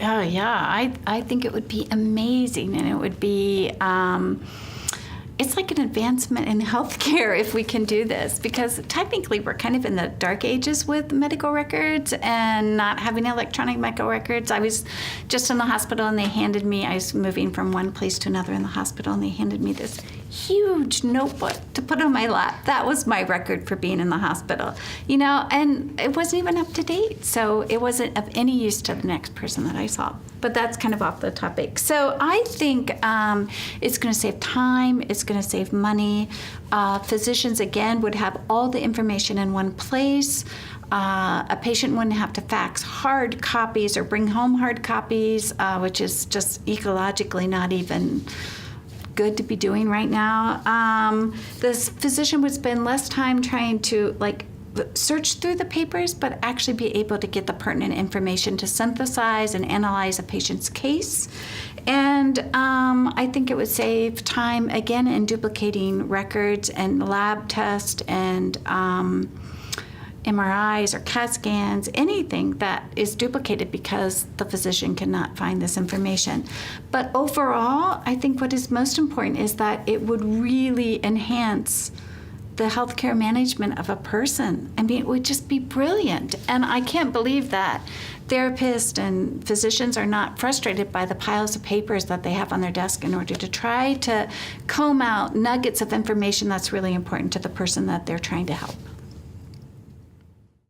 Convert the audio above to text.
Oh yeah, I think it would be amazing, and it would be it's like an advancement in healthcare if we can do this, because technically we're kind of in the dark ages with medical records and not having electronic medical records. I was just in the hospital and I was moving from one place to another in the hospital, and they handed me this huge notebook to put on my lap. That was my record for being in the hospital, and it wasn't even up to date. So it wasn't of any use to the next person that I saw. But that's kind of off the topic. So I think it's going to save time, it's going to save money. Physicians, again, would have all the information in one place. A patient wouldn't have to fax hard copies or bring home hard copies, which is just ecologically not even good to be doing right now. This physician would spend less time trying to search through the papers, but actually be able to get the pertinent information to synthesize and analyze a patient's case. And I think it would save time, again, in duplicating records and lab tests and MRIs or CAT scans, anything that is duplicated because the physician cannot find this information. But overall, I think what is most important is that it would really enhance the healthcare management of a person. I mean, it would just be brilliant. And I can't believe that therapists and physicians are not frustrated by the piles of papers that they have on their desk in order to try to comb out nuggets of information that's really important to the person that they're trying to help.